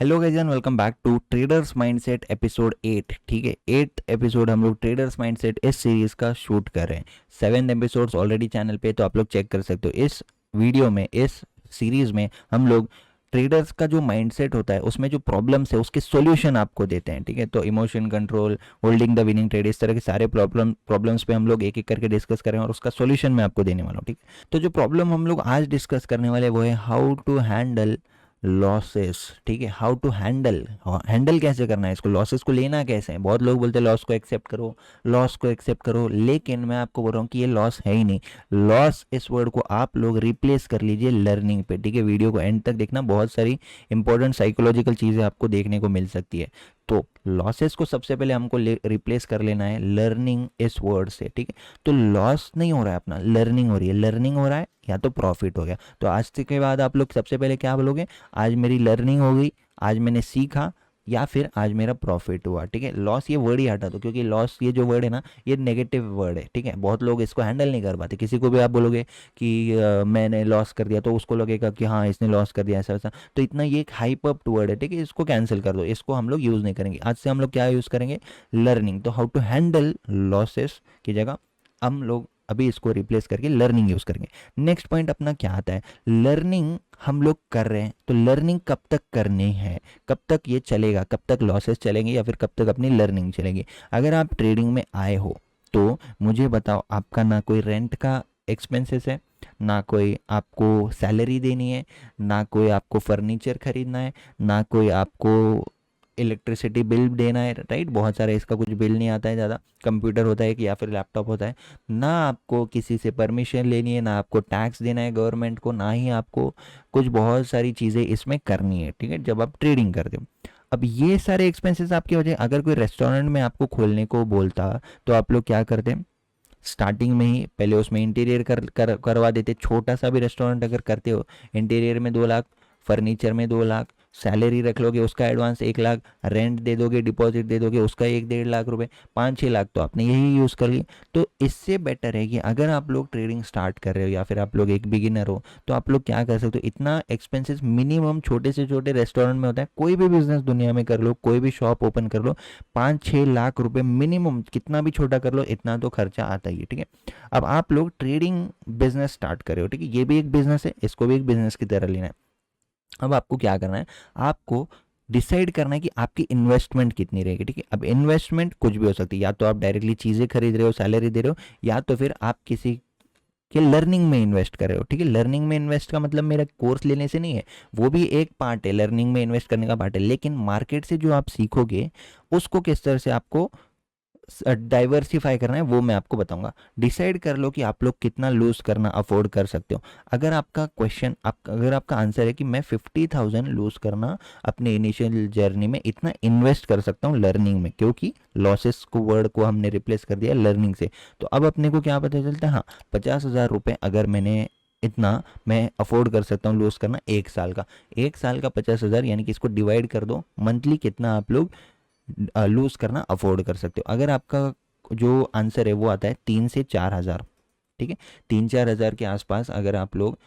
Hello guys and welcome back to traders mindset episode 8। ठीक है, 8th episode हम लोग ट्रेडर्स माइंडसेट इस सीरीज का शूट कर रहे हैं। 7 एपिसोड्स ऑलरेडी चैनल पे, तो आप लोग चेक कर सकते हो। इस वीडियो में, इस सीरीज में हम लोग ट्रेडर्स का जो माइंडसेट होता है उसमें जो प्रॉब्लम्स है उसके सॉल्यूशन आपको देते हैं। ठीक है, तो emotion control, holding the winning trade, इस तरह के सारे प्रॉब्लम्स पे हम लोग एक एक करके डिस्कस करें और उसका सॉल्यूशन मैं आपको देने वाला हूँ। ठीक है, तो जो प्रॉब्लम हम लोग आज डिस्कस करने वाले वो है हाउ टू हैंडल लॉसेस। ठीक है, हाउ टू हैंडल कैसे करना है इसको, लॉसेस को लेना कैसे है। बहुत लोग बोलते हैं लॉस को एक्सेप्ट करो, लॉस को एक्सेप्ट करो, लेकिन मैं आपको बोल रहा हूँ कि ये लॉस है ही नहीं। लॉस इस वर्ड को आप लोग रिप्लेस कर लीजिए लर्निंग पे। ठीक है, वीडियो को एंड तक देखना, बहुत सारी इंपॉर्टेंट साइकोलॉजिकल चीज़ें आपको देखने को मिल सकती है। तो लॉसेस को सबसे पहले हमको रिप्लेस कर लेना है लर्निंग इस वर्ड से। ठीक है, तो लॉस नहीं हो रहा है अपना, लर्निंग हो रही है। लर्निंग हो रहा है या तो प्रॉफिट हो गया। तो आज के बाद आप लोग सबसे पहले क्या बोलोगे, आज मेरी लर्निंग हो गई, आज मैंने सीखा, या फिर आज मेरा प्रॉफिट हुआ। ठीक है, लॉस ये वर्ड ही हटा दो, क्योंकि लॉस ये जो वर्ड है ना, ये नेगेटिव वर्ड है। ठीक है, बहुत लोग इसको हैंडल नहीं कर पाते। किसी को भी आप बोलोगे कि मैंने लॉस कर दिया, तो उसको लगेगा कि हाँ इसने लॉस कर दिया, ऐसा वैसा। तो इतना ये एक हाइप अप वर्ड है। ठीक है, इसको कैंसिल कर दो, इसको हम लोग यूज़ नहीं करेंगे। आज से हम लोग क्या यूज़ करेंगे, लर्निंग। तो हाउ टू हैंडल लॉसेस की जगह हम लोग अभी इसको रिप्लेस करके लर्निंग यूज़ करेंगे। नेक्स्ट पॉइंट अपना क्या आता है, लर्निंग हम लोग कर रहे हैं, तो लर्निंग कब तक करनी है, कब तक ये चलेगा, कब तक लॉसेस चलेंगे या फिर कब तक अपनी लर्निंग चलेगी। अगर आप ट्रेडिंग में आए हो तो मुझे बताओ, आपका ना कोई रेंट का एक्सपेंसेस है, ना कोई आपको सैलरी देनी है, ना कोई आपको फर्नीचर खरीदना है, ना कोई आपको इलेक्ट्रिसिटी बिल देना है। राइट, बहुत सारे इसका कुछ बिल नहीं आता है ज़्यादा। कंप्यूटर होता है कि या फिर लैपटॉप होता है। ना आपको किसी से परमिशन लेनी है, ना आपको टैक्स देना है गवर्नमेंट को, ना ही आपको कुछ बहुत सारी चीज़ें इसमें करनी है। ठीक है, जब आप ट्रेडिंग करते हो। अब ये सारे एक्सपेंसेस आपकी वजह, अगर कोई रेस्टोरेंट में आपको खोलने को बोलता तो आप लोग क्या करते, स्टार्टिंग में ही पहले उसमें इंटीरियर करवा देते। छोटा सा भी रेस्टोरेंट अगर करते हो, इंटीरियर में 2 लाख, फर्नीचर में 2 लाख, सैलरी रख लोगे, उसका एडवांस 1 लाख, रेंट दे दोगे, डिपॉजिट दे दोगे, उसका 1-1.5 लाख रुपए, 5-6 लाख तो आपने यही यूज़ कर लिए। तो इससे बेटर है कि अगर आप लोग ट्रेडिंग स्टार्ट कर रहे हो या फिर आप लोग एक बिगिनर हो, तो आप लोग क्या कर सकते हो, इतना एक्सपेंसेस मिनिमम छोटे से छोटे रेस्टोरेंट में होता है। कोई भी बिजनेस दुनिया में कर लो, कोई भी शॉप ओपन कर लो, 5-6 लाख रुपए मिनिमम, कितना भी छोटा कर लो, इतना तो खर्चा आता ही है। ठीक है, अब आप लोग ट्रेडिंग बिजनेस स्टार्ट कर रहे हो। ठीक है, ये भी एक बिजनेस है, इसको भी एक बिजनेस की तरह लेना है। अब आपको क्या करना है, आपको डिसाइड करना है कि आपकी इन्वेस्टमेंट कितनी रहेगी। ठीक है, अब इन्वेस्टमेंट कुछ भी हो सकती है, या तो आप डायरेक्टली चीज़ें खरीद रहे हो, सैलरी दे रहे हो, या तो फिर आप किसी के लर्निंग में इन्वेस्ट कर रहे हो। ठीक है, लर्निंग में इन्वेस्ट का मतलब मेरा कोर्स लेने से नहीं है, वो भी एक पार्ट है, लर्निंग में इन्वेस्ट करने का पार्ट है, लेकिन मार्केट से जो आप सीखोगे उसको किस तरह से आपको डाइवर्सिफाई करना है वो मैं आपको बताऊंगा। डिसाइड कर लो कि आप लोग कितना लूज करना अफोर्ड कर सकते हो। अगर आपका क्वेश्चन, अगर आपका आंसर है कि मैं 50,000 लूज करना अपने इनिशियल जर्नी में इतना इन्वेस्ट कर सकता हूँ लर्निंग में, क्योंकि लॉसेस को वर्ड को हमने रिप्लेस कर दिया लर्निंग से, तो अब अपने को क्या पता चलता है, हाँ 50,000 रुपये अगर मैंने, इतना मैं अफोर्ड कर सकता हूँ लूज करना 1 साल का। 1 साल का 50,000, यानी कि इसको डिवाइड कर दो, मंथली कितना आप लोग लूज करना अफोर्ड कर सकते हो। अगर आपका जो आंसर है वो आता है 3 से 4 हज़ार, ठीक है, 3-4 हज़ार के आसपास अगर आप लोग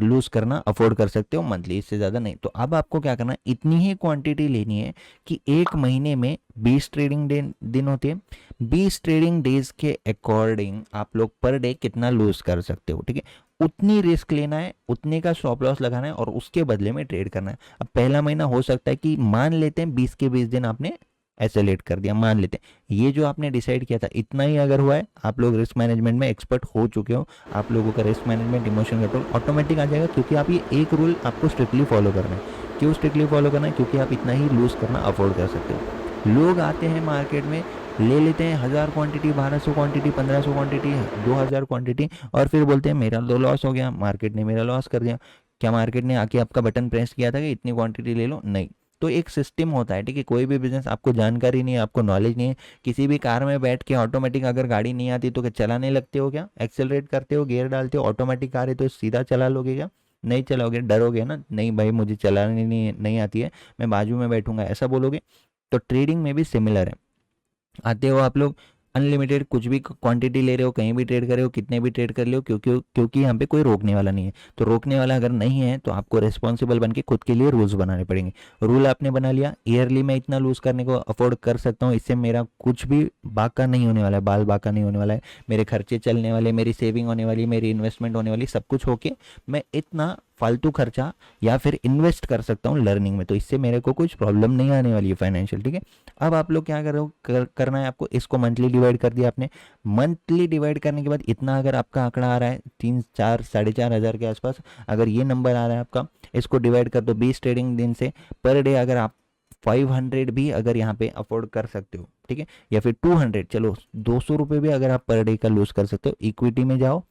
लूज करना अफोर्ड कर सकते हो मंथली, इससे ज़्यादा नहीं, तो अब आपको क्या करना है, इतनी ही क्वांटिटी लेनी है कि एक महीने में 20 ट्रेडिंग डे दिन होते हैं, 20 ट्रेडिंग डेज के अकॉर्डिंग आप लोग पर डे कितना लूज कर सकते हो। ठीक है, उतनी रिस्क लेना है, उतने का स्टॉप लॉस लगाना है और उसके बदले में ट्रेड करना है। अब पहला महीना हो सकता है कि मान लेते हैं 20 के 20 दिन आपने एसेलेट कर दिया, मान लेते हैं ये जो आपने डिसाइड किया था इतना ही अगर हुआ है, आप लोग रिस्क मैनेजमेंट में एक्सपर्ट हो चुके हो, आप लोगों का risk management, emotion control automatic आ जाएगा, क्योंकि आप ये एक रूल आपको स्ट्रिक्टली फॉलो करना है। क्यों स्ट्रिक्टली फॉलो करना है, क्योंकि आप इतना ही लूज करना अफोर्ड कर सकते हो। लोग आते हैं मार्केट में, ले लेते हैं 1000 क्वांटिटी, 1200 क्वांटिटी, 1500 क्वांटिटी, 2000 क्वांटिटी, और फिर बोलते हैं मेरा तो लॉस हो गया, मार्केट ने मेरा लॉस कर दिया। क्या मार्केट ने आके आपका बटन प्रेस किया था कि इतनी क्वांटिटी ले लो? नहीं। तो एक सिस्टम होता है। ठीक है, कोई भी बिजनेस, आपको जानकारी नहीं है, आपको नॉलेज नहीं है, किसी भी कार में बैठ के ऑटोमेटिक अगर गाड़ी नहीं आती तो क्या चलाने लगते हो, क्या एक्सेलरेट करते हो, गियर डालते हो, ऑटोमेटिक कार है तो सीधा चला लोगे क्या? नहीं चलाओगे, डरोगे ना, नहीं भाई मुझे चलाने नहीं आती है, मैं बाजू में बैठूंगा, ऐसा बोलोगे। तो ट्रेडिंग में भी सिमिलर है। आते हो आप लोग, अनलिमिटेड कुछ भी क्वांटिटी ले रहे हो, कहीं भी ट्रेड कर रहे हो, कितने भी ट्रेड कर रहे हो, क्योंकि क्योंकि यहाँ पे कोई रोकने वाला नहीं है। तो रोकने वाला अगर नहीं है तो आपको रिस्पॉन्सिबल बन के खुद के लिए रूल्स बनाने पड़ेंगे। रूल आपने बना लिया, ईयरली मैं इतना लूज करने को अफोर्ड कर सकता हूँ, इससे मेरा कुछ भी बाका नहीं होने वाला है, बाल बाका नहीं होने वाला है, मेरे खर्चे चलने वाले, मेरी सेविंग होने वाली, मेरी इन्वेस्टमेंट होने वाली, सब कुछ होके मैं इतना फालतू खर्चा या फिर इन्वेस्ट कर सकता हूँ लर्निंग में, तो इससे मेरे को कुछ प्रॉब्लम नहीं आने वाली है फाइनेंशियल। ठीक है, अब आप लोग क्या करो, करना है आपको, इसको मंथली डिवाइड कर दिया आपने। मंथली डिवाइड करने के बाद इतना अगर आपका आंकड़ा आ रहा है 3 4 4,500 के आसपास, अगर ये नंबर आ रहा है आपका, इसको डिवाइड कर दो 20 ट्रेडिंग दिन से। पर डे अगर आप 500 भी अगर यहाँ पे अफोर्ड कर सकते हो, ठीक है, या फिर 200, चलो 200 रुपये भी अगर आप पर डे का लूज कर सकते हो, इक्विटी में जाओ,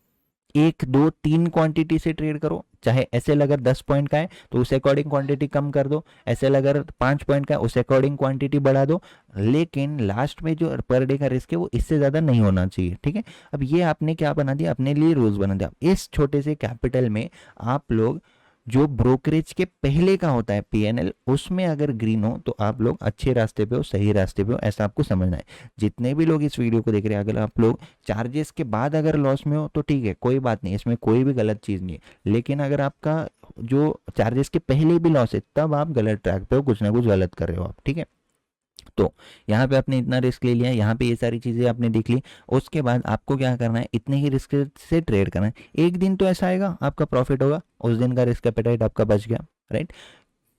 1 2 3 क्वांटिटी से ट्रेड करो। चाहे एसएल अगर 10 पॉइंट का है तो उस अकॉर्डिंग क्वांटिटी कम कर दो, एसएल अगर 5 पॉइंट का है उस अकॉर्डिंग क्वांटिटी बढ़ा दो, लेकिन लास्ट में जो पर डे का रिस्क है वो इससे ज़्यादा नहीं होना चाहिए। ठीक है, अब ये आपने क्या बना दिया, अपने लिए रूल्स बना दिया। इस छोटे से कैपिटल में आप लोग जो ब्रोकरेज के पहले का होता है पीएनएल, उसमें अगर ग्रीन हो तो आप लोग अच्छे रास्ते पे हो, सही रास्ते पे हो, ऐसा आपको समझना है। जितने भी लोग इस वीडियो को देख रहे हैं, अगर आप लोग चार्जेस के बाद अगर लॉस में हो तो ठीक है, कोई बात नहीं, इसमें कोई भी गलत चीज़ नहीं है। लेकिन अगर आपका जो चार्जेस के पहले भी लॉस है, तब आप गलत ट्रैक पे हो, कुछ ना कुछ गलत कर रहे हो आप। ठीक है, तो यहाँ पे आपने इतना रिस्क ले लिया, यहाँ पे ये सारी चीज़ें आपने देख ली। उसके बाद आपको क्या करना है, इतने ही रिस्क से ट्रेड करना है। एक दिन तो ऐसा आएगा आपका प्रॉफिट होगा, उस दिन का रिस्क एपेटाइट आपका बच गया, राइट।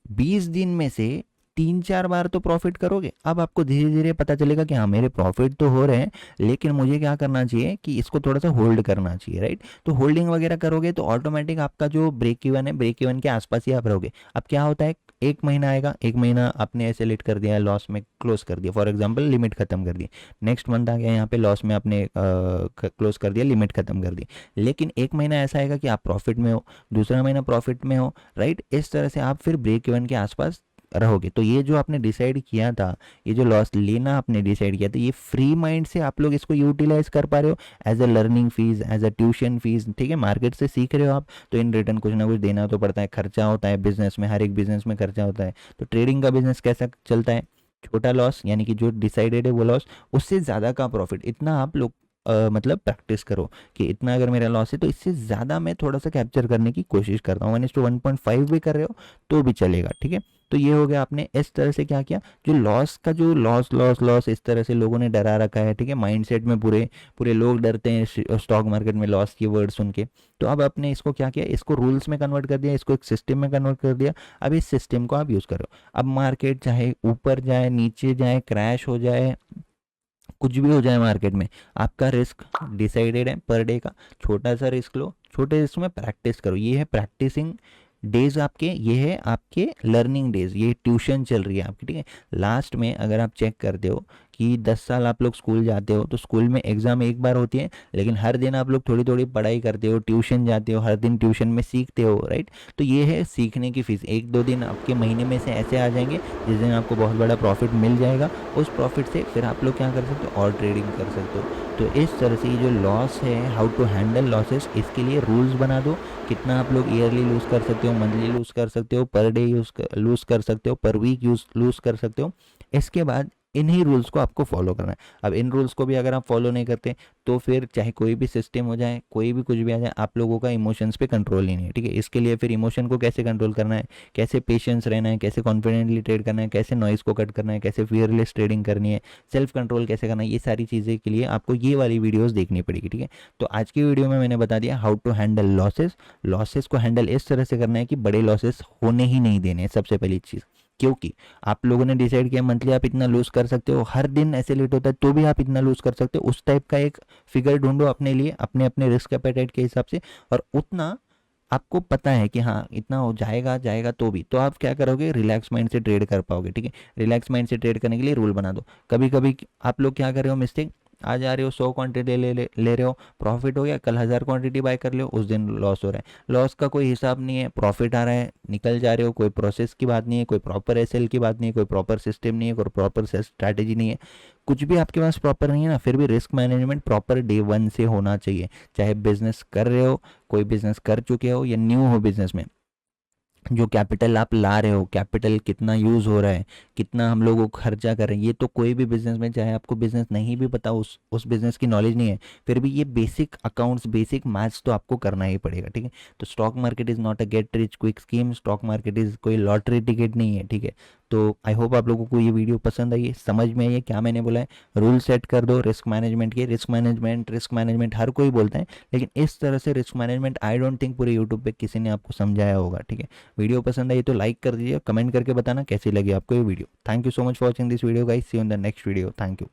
20 दिन में से 3 4 बार तो प्रॉफिट करोगे। अब आपको धीरे धीरे पता चलेगा कि हाँ मेरे प्रॉफिट तो हो रहे हैं, लेकिन मुझे क्या करना चाहिए कि इसको थोड़ा सा होल्ड करना चाहिए, राइट। तो होल्डिंग वगैरह करोगे तो ऑटोमेटिक आपका जो ब्रेक इवन है, ब्रेक इवन के आसपास ही आप रहोगे। अब क्या होता है, 1 महीना आएगा, 1 महीना आपने ऐसे लेट कर दिया, लॉस में क्लोज कर दिया, फॉर एग्जाम्पल लिमिट खत्म कर दी। नेक्स्ट मंथ आ गया, यहाँ पे लॉस में आपने क्लोज कर दिया, लिमिट खत्म कर दी। लेकिन 1 महीना ऐसा आएगा कि आप प्रॉफिट में हो, दूसरा महीना प्रॉफिट में हो, राइट। इस तरह से आप फिर ब्रेक इवन के आसपास रहोगे। तो ये जो आपने डिसाइड किया था, ये जो लॉस लेना आपने डिसाइड किया था, ये फ्री माइंड से आप लोग इसको यूटिलाइज कर पा रहे हो as a learning fees, as a tuition fees. ठीक है, मार्केट से सीख रहे हो आप, तो इन रिटर्न कुछ ना कुछ देना तो पड़ता है, खर्चा होता है बिजनेस में, हर एक बिजनेस में खर्चा होता है। तो ट्रेडिंग का बिजनेस कैसा चलता है, छोटा लॉस यानी कि जो डिसाइडेड है वो लॉस, उससे ज़्यादा का प्रॉफिट, इतना आप लोग मतलब प्रैक्टिस करो कि इतना अगर मेरा लॉस है तो इससे ज़्यादा मैं थोड़ा सा कैप्चर करने की कोशिश करता हूँ। 1:1.5 भी कर रहे हो तो भी चलेगा। ठीक है, तो ये हो गया, आपने इस तरह से क्या किया, जो लॉस का जो लॉस लॉस लॉस इस तरह से लोगों ने डरा रखा है। ठीक है, माइंडसेट में पूरे पूरे लोग डरते हैं स्टॉक मार्केट में लॉस की वर्ड सुन के। तो अब आपने इसको क्या किया, इसको रूल्स में कन्वर्ट कर दिया, इसको एक सिस्टम में कन्वर्ट कर दिया। अब इस सिस्टम को आप यूज़ करो। अब मार्केट चाहे ऊपर जाए, नीचे जाए, क्रैश हो जाए, कुछ भी हो जाए मार्केट में, आपका रिस्क डिसाइडेड है पर डे का। छोटा सा रिस्क लो, छोटे रिस्क में प्रैक्टिस करो। ये है प्रैक्टिसिंग डेज आपके, ये है आपके लर्निंग डेज, ये ट्यूशन चल रही है आपकी। ठीक है, लास्ट में अगर आप चेक करते हो कि 10 साल आप लोग स्कूल जाते हो, तो स्कूल में एग्ज़ाम एक बार होती है, लेकिन हर दिन आप लोग थोड़ी थोड़ी पढ़ाई करते हो, ट्यूशन जाते हो, हर दिन ट्यूशन में सीखते हो, राइट। तो ये है सीखने की फ़ीस। 1 2 दिन आपके महीने में से ऐसे आ जाएंगे जिस दिन आपको बहुत बड़ा प्रॉफिट मिल जाएगा। उस प्रॉफिट से फिर आप लोग क्या कर सकते हो, और ट्रेडिंग कर सकते हो। तो इस तरह से ये जो लॉस है, हाउ टू हैंडल लॉसेस, इसके लिए रूल्स बना दो। कितना आप लोग ईयरली लूज़ कर सकते हो, मंथली लूज़ कर सकते हो, पर डे लूज़ कर सकते हो, पर वीक लूज़ कर सकते हो। इसके बाद इन्हीं रूल्स को आपको फॉलो करना है। अब इन रूल्स को भी अगर आप फॉलो नहीं करते तो फिर चाहे कोई भी सिस्टम हो जाए, कोई भी कुछ भी आ जाए, आप लोगों का इमोशंस पे कंट्रोल ही नहीं है। ठीक है, इसके लिए फिर इमोशन को कैसे कंट्रोल करना है, कैसे पेशेंस रहना है, कैसे कॉन्फिडेंटली ट्रेड करना है, कैसे नॉइस को कट करना है, कैसे फियरलेस ट्रेडिंग करनी है, सेल्फ कंट्रोल कैसे करना है, ये सारी चीज़ें के लिए आपको ये वाली वीडियोज़ देखनी पड़ेगी। ठीक है, तो आज की वीडियो में मैंने बता दिया how to handle losses. Losses को हैंडल इस तरह से करना है कि बड़े लॉसेस होने ही नहीं देने, सबसे पहली चीज़। क्योंकि आप लोगों ने डिसाइड किया मंथली आप इतना लूज कर सकते हो, हर दिन ऐसे लेट होता है तो भी आप इतना लूज कर सकते हो, उस टाइप का एक फिगर ढूंढो अपने लिए, अपने अपने रिस्क एपेटाइट के हिसाब से, और उतना आपको पता है कि हाँ इतना हो जाएगा जाएगा, तो भी तो आप क्या करोगे, रिलैक्स माइंड से ट्रेड कर पाओगे। ठीक है, रिलैक्स माइंड से ट्रेड करने के लिए रूल बना दो। कभी कभी आप लोग क्या कर रहे हो मिस्टेक, आज आ रहे हो 100 क्वांटिटी ले रहे हो, प्रॉफिट हो गया, कल 1000 क्वांटिटी बाय कर लो, उस दिन लॉस हो रहा है। लॉस का कोई हिसाब नहीं है, प्रॉफिट आ रहा है, निकल जा रहे हो, कोई प्रोसेस की बात नहीं है, कोई प्रॉपर एसएल की बात नहीं है, कोई प्रॉपर सिस्टम नहीं है, कोई प्रॉपर स्ट्रैटेजी नहीं है, कुछ भी आपके पास प्रॉपर नहीं है ना, फिर भी रिस्क मैनेजमेंट प्रॉपर डे 1 से होना चाहिए। चाहे बिजनेस कर रहे हो, कोई बिजनेस कर चुके हो या न्यू हो बिजनेस में, जो कैपिटल आप ला रहे हो, कैपिटल कितना यूज़ हो रहा है, कितना हम लोग वो खर्चा कर रहे हैं, ये तो कोई भी बिजनेस में, चाहे आपको बिजनेस नहीं भी पता, उस बिजनेस की नॉलेज नहीं है, फिर भी ये बेसिक अकाउंट्स, बेसिक मैथ्स तो आपको करना ही पड़ेगा, ठीक है। तो stock market is not a get rich quick scheme, stock market is कोई लॉटरी टिकट नहीं है, ठीक है। तो आई होप आप लोगों को ये वीडियो पसंद आई है, समझ में आई है क्या मैंने बोला है। रूल सेट कर दो रिस्क मैनेजमेंट के। रिस्क मैनेजमेंट हर कोई बोलता है, लेकिन इस तरह से risk management I don't think पूरे यूट्यूब पे किसी ने आपको समझाया होगा, ठीक है। वीडियो पसंद आई तो लाइक कर दीजिए, कमेंट करके बताना कैसी लगी आपको ये video. Thank you so much for watching this video guys, see you in the next video, thank you.